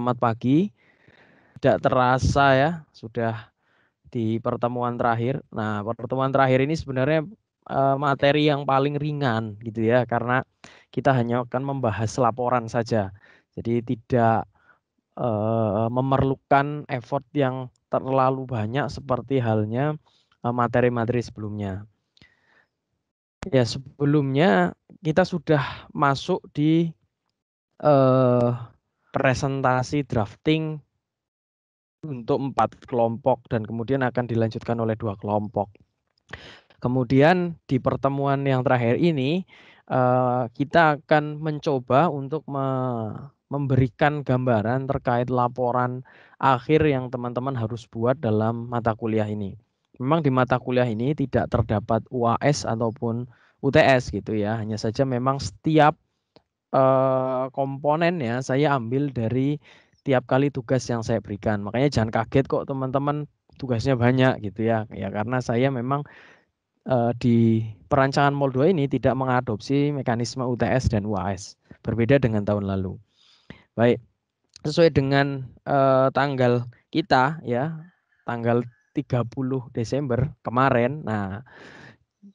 selamat pagi. Tidak terasa ya, sudah di pertemuan terakhir. Nah, pertemuan terakhir ini sebenarnya materi yang paling ringan gitu ya, karena kita hanya akan membahas laporan saja. Jadi tidak memerlukan effort yang terlalu banyak seperti halnya materi-materi sebelumnya. Ya, sebelumnya kita sudah masuk di presentasi drafting untuk 4 kelompok dan kemudian akan dilanjutkan oleh 2 kelompok. Kemudian di pertemuan yang terakhir ini kita akan mencoba untuk memberikan gambaran terkait laporan akhir yang teman-teman harus buat dalam mata kuliah ini. Memang di mata kuliah ini tidak terdapat UAS ataupun UTS gitu ya. Hanya saja memang setiap komponennya saya ambil dari tiap kali tugas yang saya berikan. Makanya jangan kaget kok teman-teman tugasnya banyak gitu ya. Ya karena saya memang di perancangan Mol 2 ini tidak mengadopsi mekanisme UTS dan UAS. Berbeda dengan tahun lalu. Baik, sesuai dengan tanggal kita ya, tanggal 30 Desember kemarin. Nah,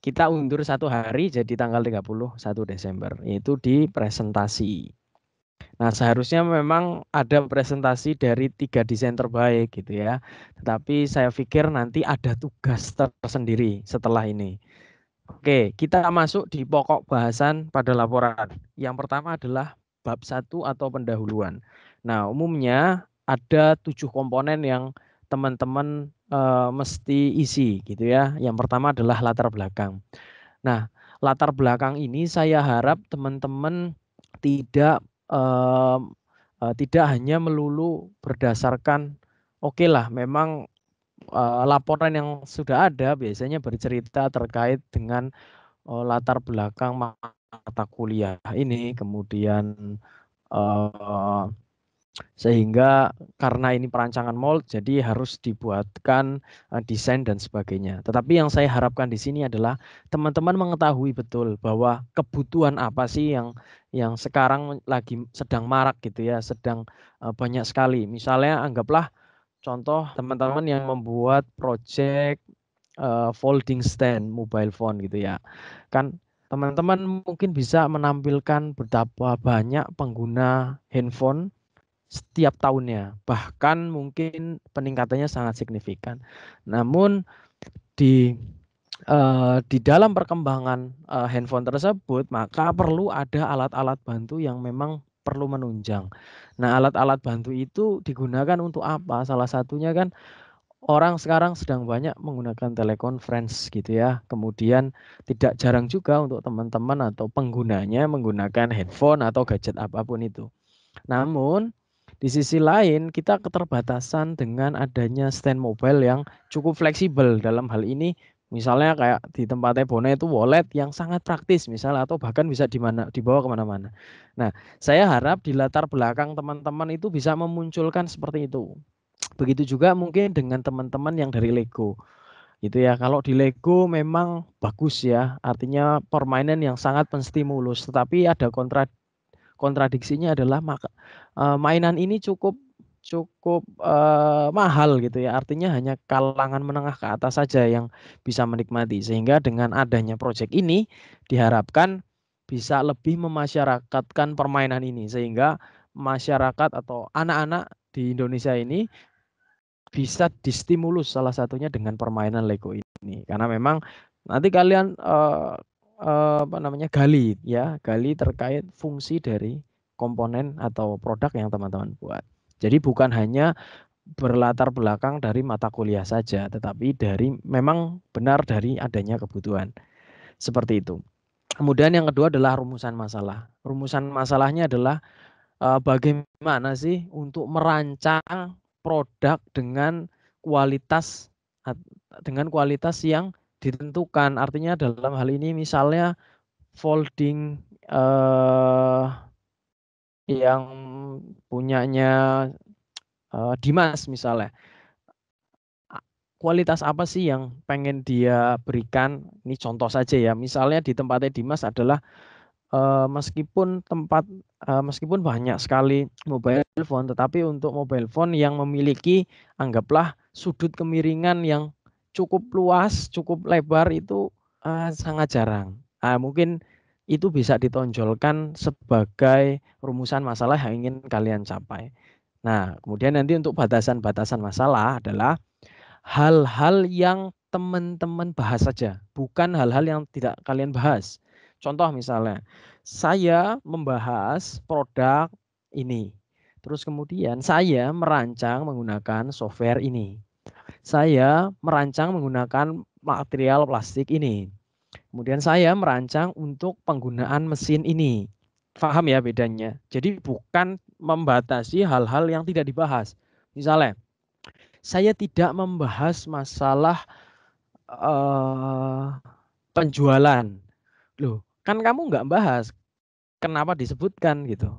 kita undur 1 hari jadi tanggal 31 Desember, yaitu di presentasi. Nah, seharusnya memang ada presentasi dari 3 desain terbaik gitu ya. Tetapi saya pikir nanti ada tugas tersendiri setelah ini. Oke, kita masuk di pokok bahasan pada laporan. Yang pertama adalah bab 1 atau pendahuluan. Nah, umumnya ada 7 komponen yang teman-teman mesti isi gitu ya. Yang pertama adalah latar belakang. Nah, latar belakang ini saya harap teman-teman tidak tidak hanya melulu berdasarkan oke lah memang laporan yang sudah ada biasanya bercerita terkait dengan latar belakang mata kuliah ini, kemudian eh, sehingga karena ini perancangan mold jadi harus dibuatkan desain dan sebagainya. Tetapi yang saya harapkan di sini adalah teman-teman mengetahui betul bahwa kebutuhan apa sih yang sekarang lagi sedang marak gitu ya, sedang banyak sekali. Misalnya anggaplah contoh teman-teman yang membuat project folding stand mobile phone gitu ya. Kan teman-teman mungkin bisa menampilkan betapa banyak pengguna handphone setiap tahunnya. Bahkan mungkin peningkatannya sangat signifikan. Namun di di dalam perkembangan handphone tersebut, maka perlu ada alat-alat bantu yang memang perlu menunjang. Nah, alat-alat bantu itu digunakan untuk apa? Salah satunya kan orang sekarang sedang banyak menggunakan teleconference gitu ya. Kemudian tidak jarang juga untuk teman-teman atau penggunanya menggunakan handphone atau gadget apapun itu. Namun di sisi lain kita keterbatasan dengan adanya stand mobile yang cukup fleksibel dalam hal ini. Misalnya kayak di tempatnya Bona itu wallet yang sangat praktis misalnya atau bahkan bisa dibawa kemana-mana. Nah, saya harap di latar belakang teman-teman itu bisa memunculkan seperti itu. Begitu juga mungkin dengan teman-teman yang dari Lego gitu ya. Kalau di Lego memang bagus ya, artinya permainan yang sangat menstimulus, tetapi ada kontradiksinya adalah mainan ini cukup cukup mahal gitu ya. Artinya hanya kalangan menengah ke atas saja yang bisa menikmati. Sehingga dengan adanya proyek ini diharapkan bisa lebih memasyarakatkan permainan ini sehingga masyarakat atau anak-anak di Indonesia ini bisa distimulus salah satunya dengan permainan Lego ini karena memang nanti kalian apa namanya gali terkait fungsi dari komponen atau produk yang teman-teman buat. Jadi bukan hanya berlatar belakang dari mata kuliah saja, tetapi dari memang benar dari adanya kebutuhan. Seperti itu. Kemudian yang kedua adalah rumusan masalah. Rumusan masalahnya adalah bagaimana sih untuk merancang produk kualitas dengan kualitas yang ditentukan. Artinya dalam hal ini misalnya folding yang punyanya Dimas misalnya. Kualitas apa sih yang pengen dia berikan? Ini contoh saja ya. Misalnya di tempatnya Dimas adalah meskipun banyak sekali mobile phone, tetapi untuk mobile phone yang memiliki anggaplah sudut kemiringan yang cukup luas, cukup lebar itu sangat jarang. Mungkin itu bisa ditonjolkan sebagai rumusan masalah yang ingin kalian capai. Nah, kemudian nanti untuk batasan-batasan masalah adalah hal-hal yang teman-teman bahas saja, bukan hal-hal yang tidak kalian bahas. Contoh misalnya, saya membahas produk ini. Terus kemudian saya merancang menggunakan software ini. Saya merancang menggunakan material plastik ini. Kemudian saya merancang untuk penggunaan mesin ini. Paham ya bedanya? Jadi bukan membatasi hal-hal yang tidak dibahas. Misalnya, saya tidak membahas masalah eh, penjualan. Loh, kan kamu nggak bahas. Kenapa disebutkan gitu?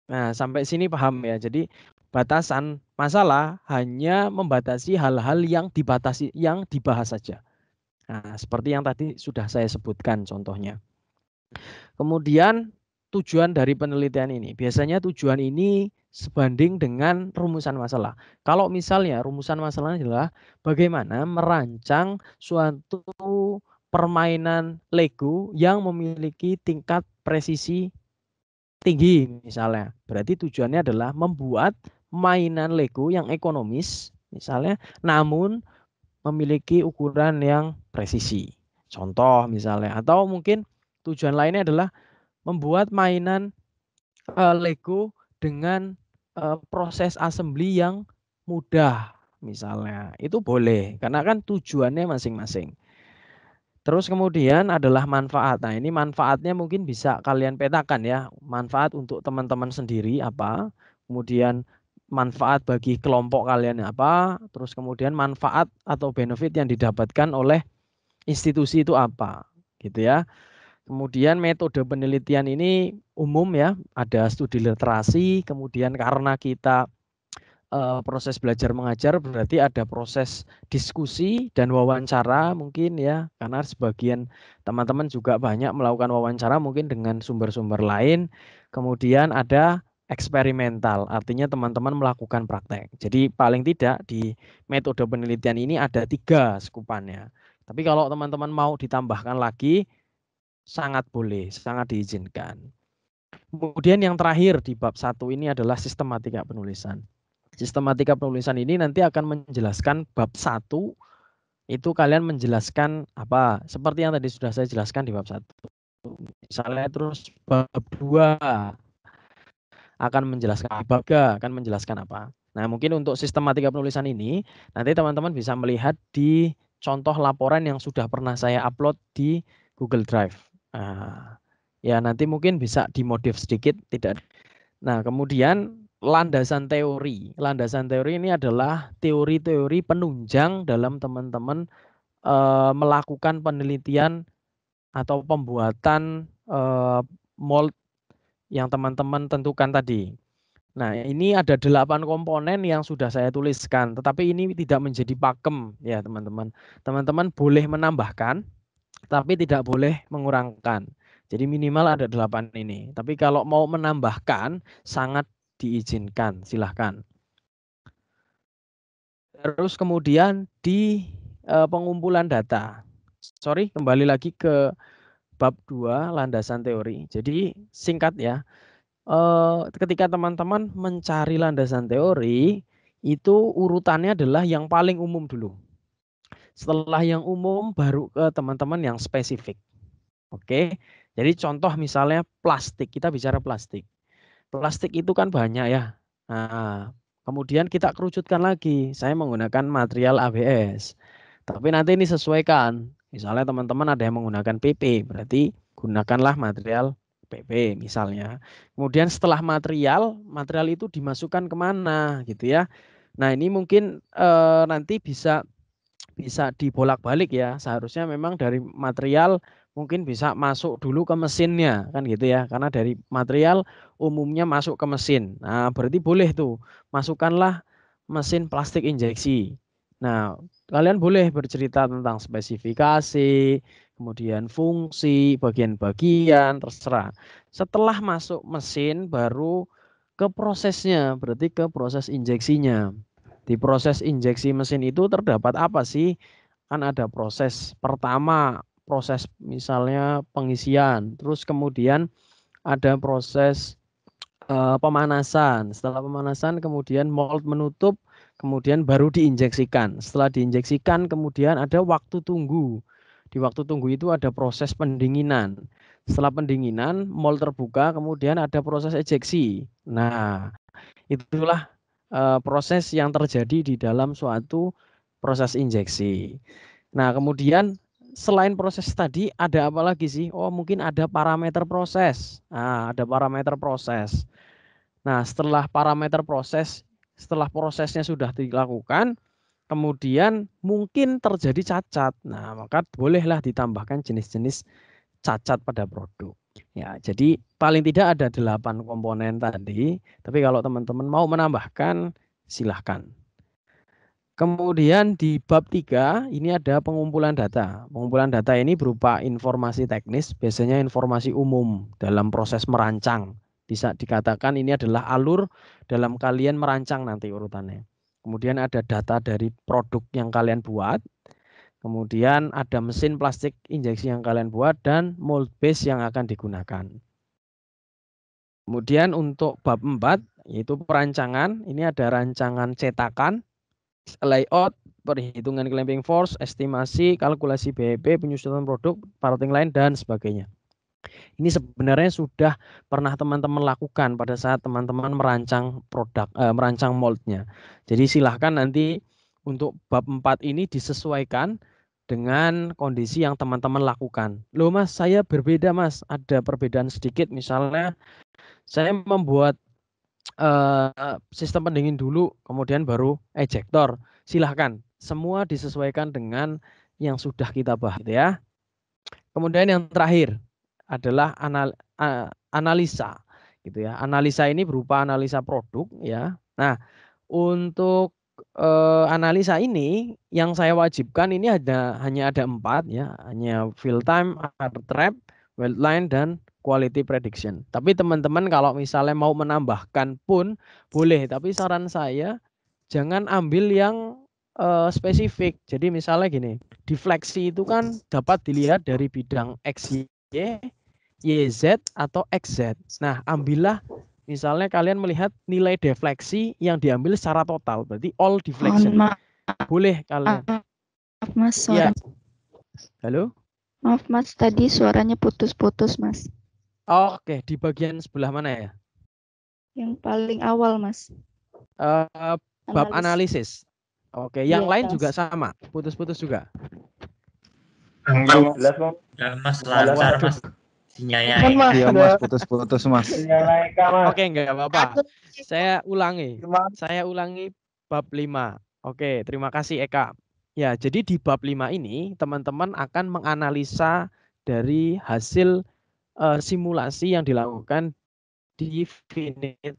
Nah, sampai sini paham ya. Jadi batasan masalah hanya membatasi hal-hal yang dibatasi, yang dibahas saja. Nah, seperti yang tadi sudah saya sebutkan contohnya. Kemudian tujuan dari penelitian ini. Biasanya tujuan ini sebanding dengan rumusan masalah. Kalau misalnya rumusan masalahnya adalah bagaimana merancang suatu permainan Lego yang memiliki tingkat presisi tinggi misalnya. Berarti tujuannya adalah membuat mainan Lego yang ekonomis misalnya, namun memiliki ukuran yang presisi. Contoh misalnya, atau mungkin tujuan lainnya adalah membuat mainan Lego dengan proses assembly yang mudah misalnya. Itu boleh karena kan tujuannya masing-masing. Terus kemudian adalah manfaat. Nah, ini manfaatnya mungkin bisa kalian petakan ya. Manfaat untuk teman-teman sendiri apa? Kemudian manfaat bagi kelompok kalian apa? Terus kemudian manfaat atau benefit yang didapatkan oleh institusi itu apa? Gitu ya. Kemudian metode penelitian ini umum ya, ada studi literasi, kemudian karena kita proses belajar mengajar berarti ada proses diskusi dan wawancara mungkin ya, karena sebagian teman-teman juga banyak melakukan wawancara mungkin dengan sumber-sumber lain. Kemudian ada eksperimental, artinya teman-teman melakukan praktek. Jadi paling tidak di metode penelitian ini ada 3 skupannya. Tapi kalau teman-teman mau ditambahkan lagi, sangat boleh, sangat diizinkan. Kemudian yang terakhir di bab 1 ini adalah sistematika penulisan. Sistematika penulisan ini nanti akan menjelaskan bab 1 itu kalian menjelaskan apa? Seperti yang tadi sudah saya jelaskan di bab 1. Misalnya terus bab 2 akan menjelaskan, bab 3 akan menjelaskan apa. Nah, mungkin untuk sistematika penulisan ini nanti teman-teman bisa melihat di contoh laporan yang sudah pernah saya upload di Google Drive. Nah, ya nanti mungkin bisa dimodif sedikit, tidak. Nah, kemudian landasan teori. Landasan teori ini adalah teori-teori penunjang dalam teman-teman melakukan penelitian atau pembuatan mold yang teman-teman tentukan tadi. Nah, ini ada 8 komponen yang sudah saya tuliskan, tetapi ini tidak menjadi pakem ya teman-teman. Teman-teman boleh menambahkan, tapi tidak boleh mengurangkan. Jadi minimal ada 8 ini. Tapi kalau mau menambahkan, sangat diizinkan, silahkan. Terus kemudian di pengumpulan data. Sorry, kembali lagi ke bab 2, landasan teori. Jadi singkat ya, ketika teman-teman mencari landasan teori, itu urutannya adalah yang paling umum dulu. Setelah yang umum, baru ke teman-teman yang spesifik. Oke, jadi contoh misalnya plastik, kita bicara plastik. Plastik itu kan banyak ya. Nah, kemudian kita kerucutkan lagi. Saya menggunakan material ABS. Tapi nanti ini sesuaikan. Misalnya teman-teman ada yang menggunakan PP, berarti gunakanlah material PP misalnya. Kemudian setelah material itu dimasukkan kemana gitu ya. Nah ini mungkin nanti bisa dibolak-balik ya. Seharusnya memang dari material mungkin bisa masuk dulu ke mesinnya kan gitu ya. Karena dari material umumnya masuk ke mesin. Nah, berarti boleh tuh masukkanlah mesin plastik injeksi. Nah, kalian boleh bercerita tentang spesifikasi, kemudian fungsi, bagian-bagian, terserah. Setelah masuk mesin baru ke prosesnya, berarti ke proses injeksinya. Di proses injeksi mesin itu terdapat apa sih? Kan ada proses pertama, proses misalnya pengisian, terus kemudian ada proses pemanasan. Setelah pemanasan kemudian mold menutup, kemudian baru diinjeksikan. Setelah diinjeksikan kemudian ada waktu tunggu. Di waktu tunggu itu ada proses pendinginan. Setelah pendinginan mold terbuka, kemudian ada proses ejeksi. Nah, itulah proses yang terjadi di dalam suatu proses injeksi. Nah, kemudian selain proses tadi ada apa lagi sih? Oh, mungkin ada parameter proses. Nah, ada parameter proses. Nah, setelah prosesnya sudah dilakukan, kemudian mungkin terjadi cacat. Nah, maka bolehlah ditambahkan jenis-jenis cacat pada produk. Ya, jadi paling tidak ada 8 komponen tadi, tapi kalau teman-teman mau menambahkan, silahkan. Kemudian di bab 3 ini ada pengumpulan data. Pengumpulan data ini berupa informasi teknis, biasanya informasi umum dalam proses merancang. Bisa dikatakan ini adalah alur dalam kalian merancang nanti urutannya. Kemudian ada data dari produk yang kalian buat. Kemudian ada mesin plastik injeksi yang kalian buat dan mold base yang akan digunakan. Kemudian untuk bab 4 yaitu perancangan, ini ada rancangan cetakan, layout, perhitungan clamping force, estimasi, kalkulasi BEP, penyusunan produk, parting line, dan sebagainya. Ini sebenarnya sudah pernah teman-teman lakukan pada saat teman-teman merancang produk, merancang moldnya. Jadi silahkan nanti untuk bab 4 ini disesuaikan dengan kondisi yang teman-teman lakukan. Loh mas, saya berbeda mas, ada perbedaan sedikit. Misalnya saya membuat sistem pendingin dulu, kemudian baru ejector. Silahkan, semua disesuaikan dengan yang sudah kita bahas ya. Kemudian yang terakhir adalah analisa, gitu ya. Analisa ini berupa analisa produk ya. Nah, untuk analisa ini yang saya wajibkan ini hanya ada 4 ya, hanya fill time, air trap, weld line, dan quality prediction. Tapi teman-teman kalau misalnya mau menambahkan pun boleh, tapi saran saya jangan ambil yang spesifik. Jadi misalnya gini, defleksi itu kan dapat dilihat dari bidang XY, YZ atau XZ. Nah, ambillah misalnya kalian melihat nilai defleksi yang diambil secara total, berarti all deflection. Boleh kalian. Maaf mas, Ya. suaranya. Halo? Maaf mas, tadi suaranya putus-putus mas. Oke, di bagian sebelah mana ya? Yang paling awal mas. Bab analisis. Oke, yang Iya, lain mas. juga sama, putus-putus juga. Enggak jelas mas. Ya, mas lancar mas. Sinyalnya Iya mas, putus-putus mas. Oke, enggak apa-apa. Saya ulangi bab 5. Oke, terima kasih Eka. Ya, jadi di bab 5 ini teman-teman akan menganalisa dari hasil simulasi yang dilakukan di finite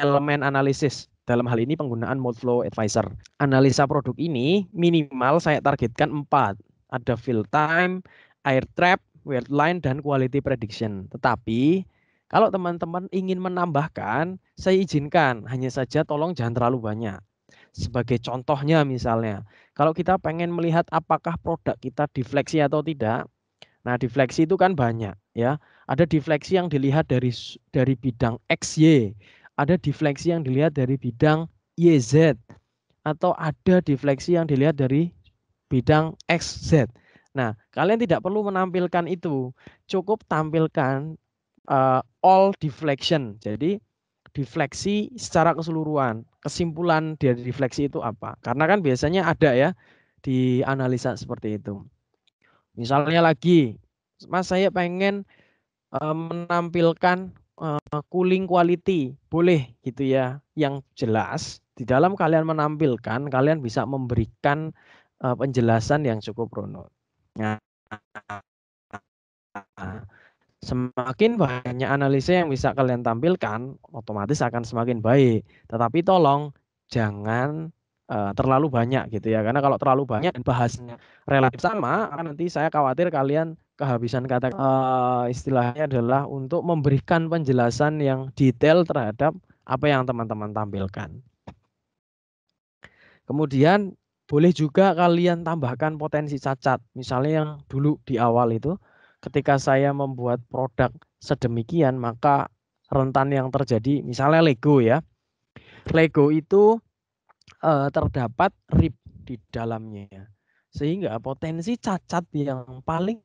element analysis. Dalam hal ini penggunaan Mold Flow Advisor. Analisa produk ini minimal saya targetkan 4. Ada fill time, air trap, weld line, dan quality prediction. Tetapi kalau teman-teman ingin menambahkan, saya izinkan. Hanya saja tolong jangan terlalu banyak. Sebagai contohnya misalnya, kalau kita pengen melihat apakah produk kita defleksi atau tidak, nah defleksi itu kan banyak ya. Ada defleksi yang dilihat dari bidang XY, ada defleksi yang dilihat dari bidang YZ, atau ada defleksi yang dilihat dari bidang XZ. Nah, kalian tidak perlu menampilkan itu, cukup tampilkan all deflection. Jadi defleksi secara keseluruhan. Kesimpulan dari defleksi itu apa? Karena kan biasanya ada ya di analisa seperti itu. Misalnya lagi, Mas saya pengen menampilkan cooling quality, boleh gitu ya. Yang jelas di dalam kalian menampilkan, kalian bisa memberikan penjelasan yang cukup runut. Nah, semakin banyak analisa yang bisa kalian tampilkan, otomatis akan semakin baik. Tetapi tolong jangan terlalu banyak gitu ya. Karena kalau terlalu banyak dan bahasnya relatif sama, nanti saya khawatir kalian kehabisan kata. Istilahnya adalah untuk memberikan penjelasan yang detail terhadap apa yang teman-teman tampilkan. Kemudian boleh juga kalian tambahkan potensi cacat. Misalnya yang dulu di awal itu, ketika saya membuat produk sedemikian, maka rentan yang terjadi, misalnya Lego ya. Lego itu terdapat rip di dalamnya. Sehingga potensi cacat yang paling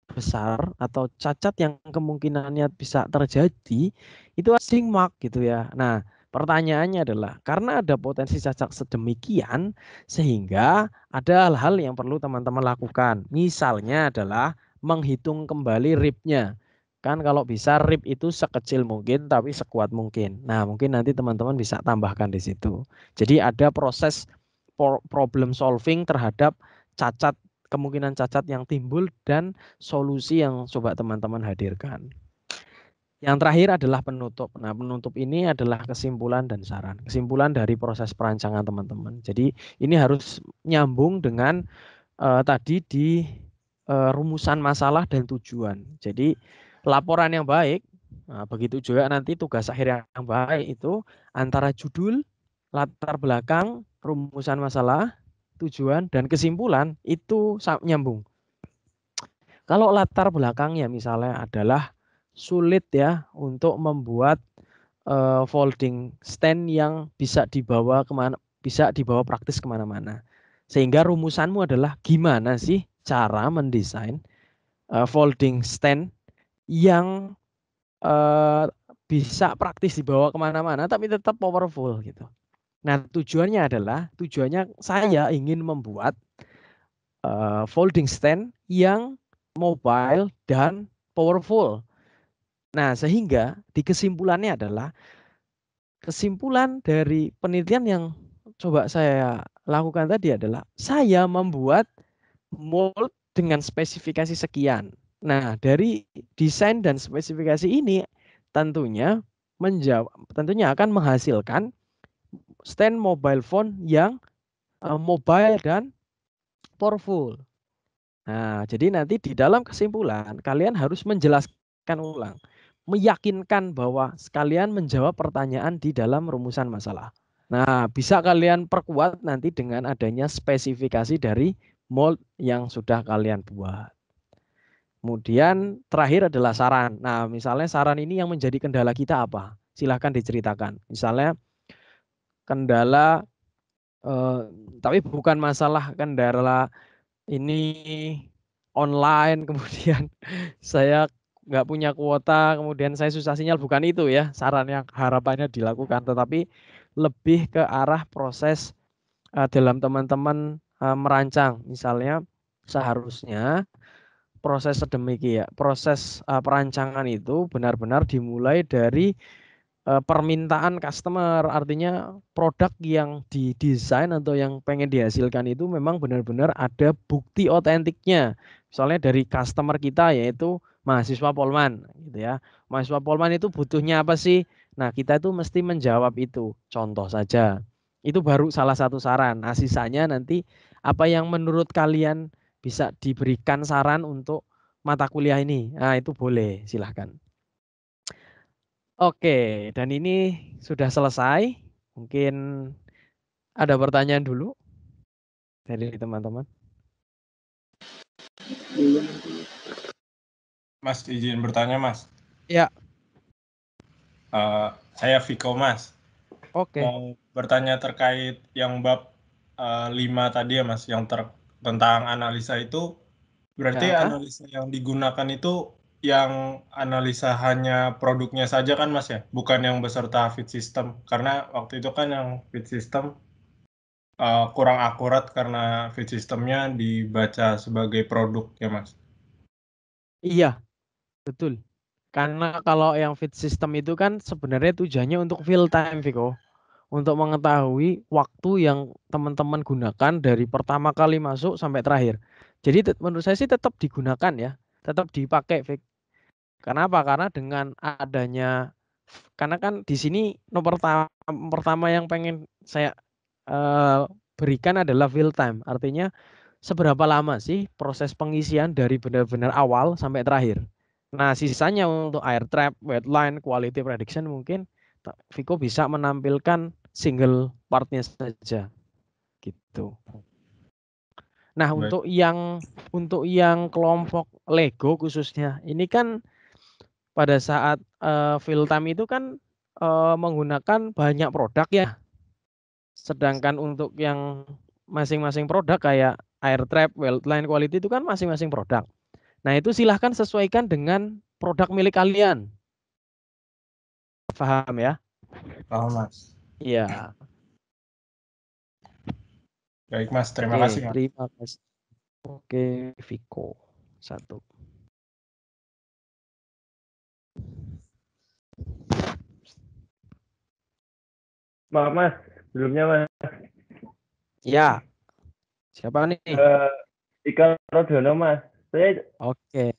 besar atau cacat yang kemungkinannya bisa terjadi itu string mark gitu ya. Nah, pertanyaannya adalah karena ada potensi cacat sedemikian sehingga ada hal-hal yang perlu teman-teman lakukan. Misalnya adalah menghitung kembali ripnya. Kan kalau bisa rip itu sekecil mungkin tapi sekuat mungkin. Nah, mungkin nanti teman-teman bisa tambahkan di situ. Jadi ada proses problem solving terhadap cacat, kemungkinan cacat yang timbul dan solusi yang coba teman-teman hadirkan. Yang terakhir adalah penutup. Nah, penutup ini adalah kesimpulan dan saran. Kesimpulan dari proses perancangan teman-teman. Jadi ini harus nyambung dengan tadi di rumusan masalah dan tujuan. Jadi laporan yang baik, nah, begitu juga nanti tugas akhir yang baik itu antara judul, latar belakang, rumusan masalah, tujuan, dan kesimpulan itu nyambung. Kalau latar belakangnya misalnya adalah sulit ya untuk membuat folding stand yang bisa dibawa kemana, bisa dibawa praktis kemana-mana. Sehingga rumusanmu adalah gimana sih cara mendesain folding stand yang bisa praktis dibawa kemana-mana tapi tetap powerful gitu. Nah, tujuannya saya ingin membuat folding stand yang mobile dan powerful. Nah, sehingga di kesimpulannya adalah kesimpulan dari penelitian yang coba saya lakukan tadi adalah saya membuat mold dengan spesifikasi sekian. Nah, dari desain dan spesifikasi ini tentunya akan menghasilkan stand mobile phone yang mobile dan powerful. Nah, jadi nanti di dalam kesimpulan kalian harus menjelaskan ulang, meyakinkan bahwa sekalian menjawab pertanyaan di dalam rumusan masalah. Nah, bisa kalian perkuat nanti dengan adanya spesifikasi dari mold yang sudah kalian buat. Kemudian terakhir adalah saran. Nah, misalnya saran ini yang menjadi kendala kita apa? Silahkan diceritakan. Misalnya kendala, tapi bukan masalah kendala ini online, kemudian saya nggak punya kuota, kemudian saya susah sinyal, bukan itu ya saran yang harapannya dilakukan, tetapi lebih ke arah proses dalam teman-teman merancang. Misalnya seharusnya proses sedemikian, proses perancangan itu benar-benar dimulai dari permintaan customer, artinya produk yang didesain atau yang pengen dihasilkan itu memang benar-benar ada bukti otentiknya. Misalnya dari customer kita yaitu mahasiswa Polman gitu ya. Mahasiswa Polman itu butuhnya apa sih? Nah, kita itu mesti menjawab itu. Contoh saja. Itu baru salah satu saran. Nah, sisanya nanti apa yang menurut kalian bisa diberikan saran untuk mata kuliah ini. Nah, itu boleh, silahkan. Oke, dan ini sudah selesai. Mungkin ada pertanyaan dulu dari teman-teman. Mas, izin bertanya, Mas. Ya. Saya Viko, Mas. Oke. Mau bertanya terkait yang bab 5 tadi ya, Mas, yang tentang analisa itu. Berarti Ya. analisa yang digunakan itu yang analisa hanya produknya saja kan, Mas ya? Bukan yang beserta feed system. Karena waktu itu kan yang feed system kurang akurat karena feed systemnya dibaca sebagai produk ya, Mas? Iya, betul. Karena kalau yang feed system itu kan sebenarnya tujuannya untuk fill time, Viko. Untuk mengetahui waktu yang teman-teman gunakan dari pertama kali masuk sampai terakhir. Jadi menurut saya sih tetap digunakan ya. Tetap dipakai, Vik. Kenapa? Karena dengan adanya, karena kan di sini nomor pertama yang pengen saya berikan adalah fill time. Artinya seberapa lama sih proses pengisian dari benar-benar awal sampai terakhir. Nah, sisanya untuk air trap, wetline, quality prediction mungkin Viko bisa menampilkan single partnya saja gitu. Nah, Baik. untuk yang kelompok Lego khususnya, ini kan pada saat fill time itu kan menggunakan banyak produk ya. Sedangkan untuk yang masing-masing produk kayak air trap, wetline, quality itu kan masing-masing produk. Nah, itu silahkan sesuaikan dengan produk milik kalian. Paham ya? Paham, Mas. Iya. Baik, Mas. Terima Oke, kasih, Mas. terima kasih. Oke, Viko. 1. Maaf Mas, sebelumnya Mas. Ya. Siapa nih? Ika Rodono Mas. Oke.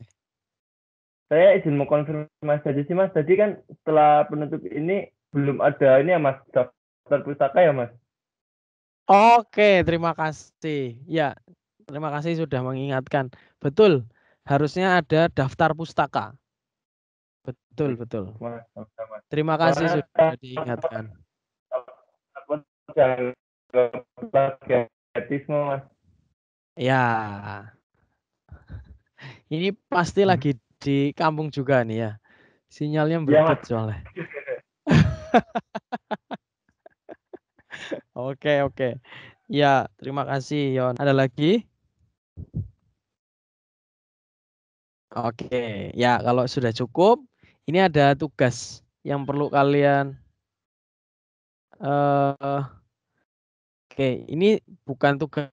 Saya izin mau konfirmasi aja sih Mas. Tadi kan setelah penutup ini belum ada ini ya Mas, daftar pustaka ya Mas. Oke, terima kasih. Ya, terima kasih sudah mengingatkan. Betul, harusnya ada daftar pustaka. Betul, betul. Mas, Mas. Terima kasih sudah diingatkan. Apa gratis Mas? Ya, ini pasti lagi di kampung juga nih ya. Sinyalnya berebut soalnya. Oke, oke. Ya, terima kasih Yon. Ada lagi? Oke, ya kalau sudah cukup, ini ada tugas yang perlu kalian. Oke, ini bukan tugas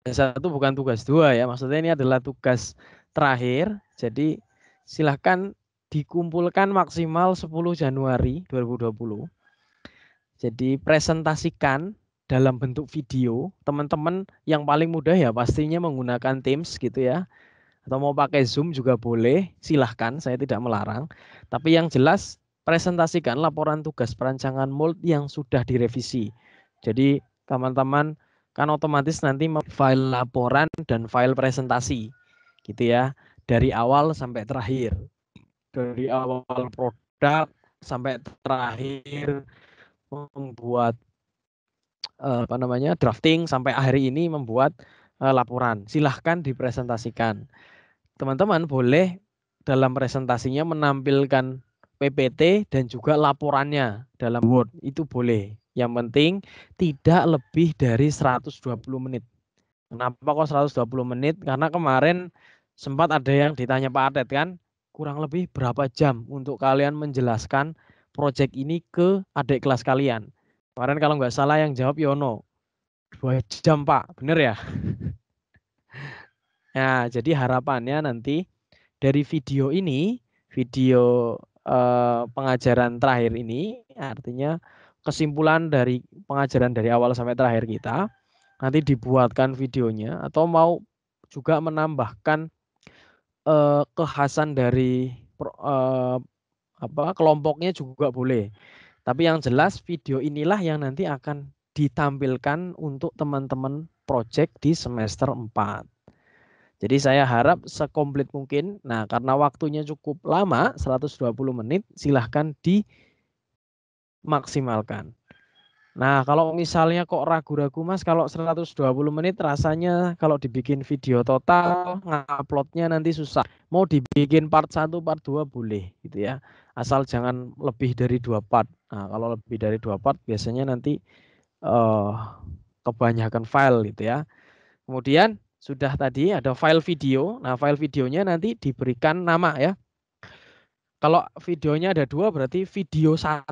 1, bukan tugas 2 ya. Maksudnya ini adalah tugas terakhir. Jadi silahkan dikumpulkan maksimal 10 Januari 2020. Jadi presentasikan dalam bentuk video. Teman-teman yang paling mudah ya pastinya menggunakan Teams gitu ya. Atau mau pakai Zoom juga boleh, silahkan, saya tidak melarang. Tapi yang jelas presentasikan laporan tugas perancangan mold yang sudah direvisi. Jadi teman-teman kan otomatis nanti file laporan dan file presentasi gitu ya, dari awal sampai terakhir. Dari awal produk sampai terakhir membuat drafting sampai hari ini membuat laporan. Silahkan dipresentasikan. Teman-teman boleh dalam presentasinya menampilkan PPT dan juga laporannya dalam Word. Itu boleh. Yang penting tidak lebih dari 120 menit. Kenapa kok 120 menit? Karena kemarin sempat ada yang ditanya Pak Atet kan, kurang lebih berapa jam untuk kalian menjelaskan proyek ini ke adik kelas kalian. Kemarin kalau nggak salah yang jawab Yono. 2 jam Pak, bener ya? Nah, jadi harapannya nanti dari video ini, video pengajaran terakhir ini, artinya kesimpulan dari pengajaran dari awal sampai terakhir kita, nanti dibuatkan videonya atau mau juga menambahkan kekhasan dari kelompoknya juga boleh. Tapi yang jelas video inilah yang nanti akan ditampilkan untuk teman-teman project di semester 4. Jadi saya harap sekomplit mungkin. Nah, karena waktunya cukup lama, 120 menit, silahkan dimaksimalkan. Nah, kalau misalnya kok ragu-ragu Mas, kalau 120 menit rasanya kalau dibikin video total, nguploadnya nanti susah. Mau dibikin part 1, part 2 boleh gitu ya. Asal jangan lebih dari 2 part. Nah, kalau lebih dari 2 part biasanya nanti kebanyakan file gitu ya. Kemudian sudah tadi ada file video. Nah, file videonya nanti diberikan nama ya. Kalau videonya ada 2 berarti video 1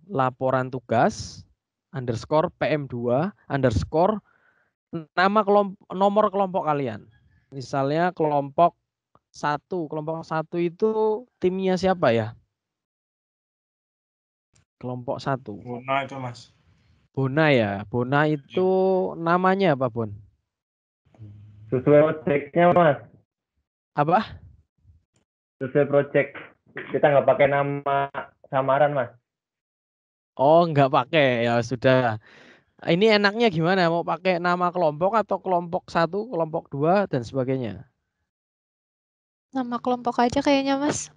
laporan tugas _ PM2 _ nama nomor kelompok kalian. Misalnya kelompok 1. Kelompok 1 itu timnya siapa ya? Kelompok 1. Bona itu Mas. Bona ya. Bona itu namanya apa Bon? Sesuai projectnya Mas. Apa? Sesuai project. Kita nggak pakai nama samaran Mas. Oh, nggak pakai ya sudah. Ini enaknya gimana? Mau pakai nama kelompok atau kelompok 1, kelompok 2 dan sebagainya? Nama kelompok aja kayaknya, Mas.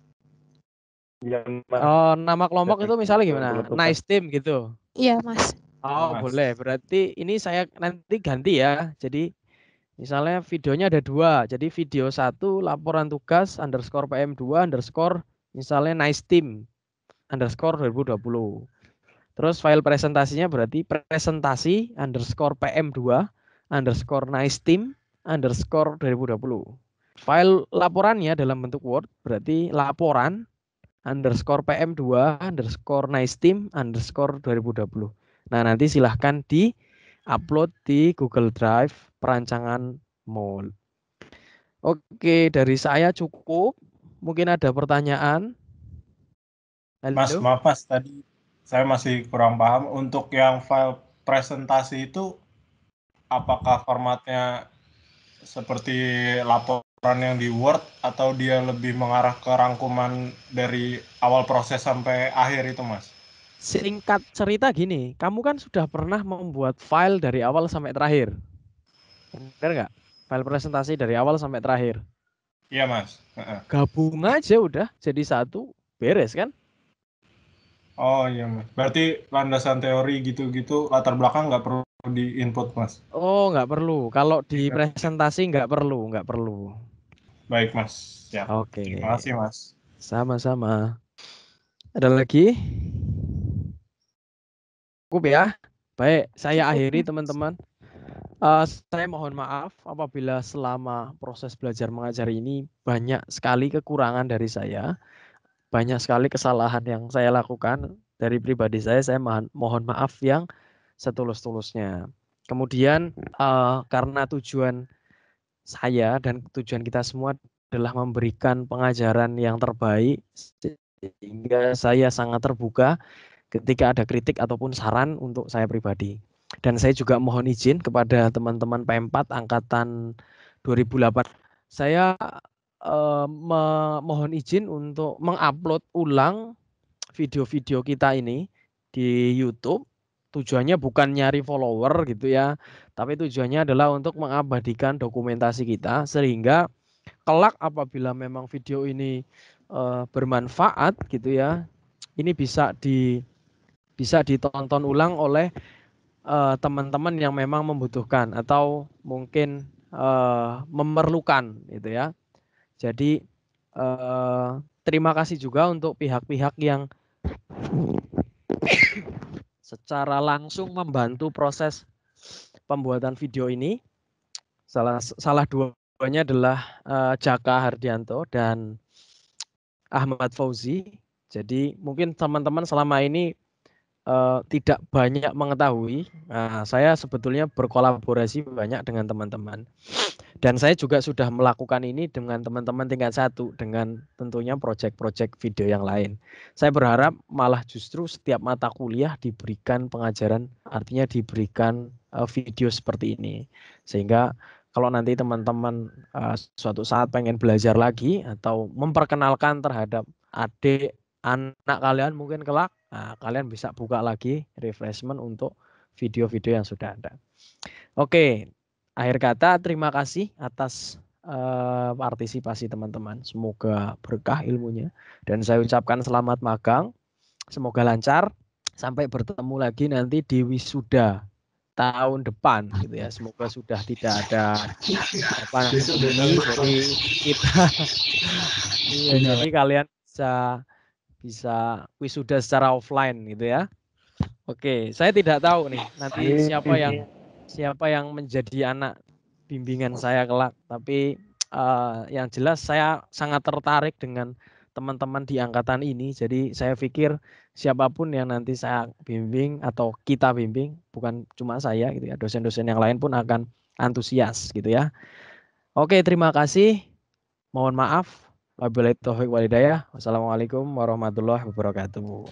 Ya, Mas. Oh, nama kelompok itu misalnya Kalau gimana? tugas. Nice team gitu. Iya, Mas. Oh, Mas. boleh. Berarti ini saya nanti ganti ya. Jadi misalnya videonya ada 2. Jadi video 1 laporan tugas underscore PM2 underscore misalnya nice team underscore 2020. Terus file presentasinya berarti presentasi underscore PM2 underscore nice team underscore 2020. File laporannya dalam bentuk Word berarti laporan underscore PM2 underscore nice team underscore 2020. Nah, nanti silahkan di upload di Google Drive perancangan MOL. Oke, dari saya cukup. Mungkin ada pertanyaan. Halo? Mas, maaf Mas, tadi saya masih kurang paham. Untuk yang file presentasi itu, apakah formatnya seperti laporan yang di Word atau dia lebih mengarah ke rangkuman dari awal proses sampai akhir itu, Mas? Singkat cerita gini, kamu kan sudah pernah membuat file dari awal sampai terakhir. Benar nggak? File presentasi dari awal sampai terakhir. Iya, Mas. Gabung aja udah jadi satu, beres kan? Oh iya, Mas. Berarti landasan teori gitu-gitu, latar belakang nggak perlu di-input, Mas? Oh, nggak perlu. Kalau di presentasi nggak perlu. Baik, Mas. Ya. Oke. Terima kasih, Mas. Sama-sama. Ada lagi? Cukup ya. Baik, saya akhiri teman-teman. Saya mohon maaf apabila selama proses belajar mengajar ini banyak sekali kekurangan dari saya, banyak sekali kesalahan yang saya lakukan. Dari pribadi saya mohon maaf yang setulus-tulusnya. Kemudian karena tujuan saya dan tujuan kita semua adalah memberikan pengajaran yang terbaik, sehingga saya sangat terbuka ketika ada kritik ataupun saran untuk saya pribadi. Dan saya juga mohon izin kepada teman-teman P4 angkatan 2008. Saya mohon izin untuk mengupload ulang video-video kita ini di YouTube. Tujuannya bukan nyari follower gitu ya, tapi tujuannya adalah untuk mengabadikan dokumentasi kita sehingga kelak apabila memang video ini bermanfaat gitu ya, ini bisa ditonton ulang oleh teman-teman yang memang membutuhkan atau mungkin memerlukan gitu ya. Jadi terima kasih juga untuk pihak-pihak yang secara langsung membantu proses pembuatan video ini. Salah duanya adalah Jaka Hardianto dan Ahmad Fauzi. Jadi mungkin teman-teman selama ini tidak banyak mengetahui. Nah, saya sebetulnya berkolaborasi banyak dengan teman-teman. Dan saya juga sudah melakukan ini dengan teman-teman tingkat 1 dengan tentunya proyek-proyek video yang lain. Saya berharap malah justru setiap mata kuliah diberikan pengajaran, artinya diberikan video seperti ini. Sehingga kalau nanti teman-teman suatu saat pengen belajar lagi atau memperkenalkan terhadap adik, anak kalian mungkin kelak, nah, kalian bisa buka lagi refreshment untuk video-video yang sudah ada. Oke, akhir kata terima kasih atas partisipasi teman-teman. Semoga berkah ilmunya dan saya ucapkan selamat magang. Semoga lancar. Sampai bertemu lagi nanti di wisuda tahun depan gitu ya. Semoga sudah tidak ada apa namanya jadi kita jadi kalian bisa wisuda secara offline gitu ya. Oke, saya tidak tahu nih nanti siapa yang menjadi anak bimbingan saya kelak, tapi yang jelas saya sangat tertarik dengan teman-teman di angkatan ini. Jadi saya pikir siapapun yang nanti saya bimbing atau kita bimbing, bukan cuma saya gitu ya, dosen-dosen yang lain pun akan antusias gitu ya. Oke, terima kasih. Mohon maaf. Wabillahi taufiq walhidayah. Wassalamualaikum warahmatullahi wabarakatuh.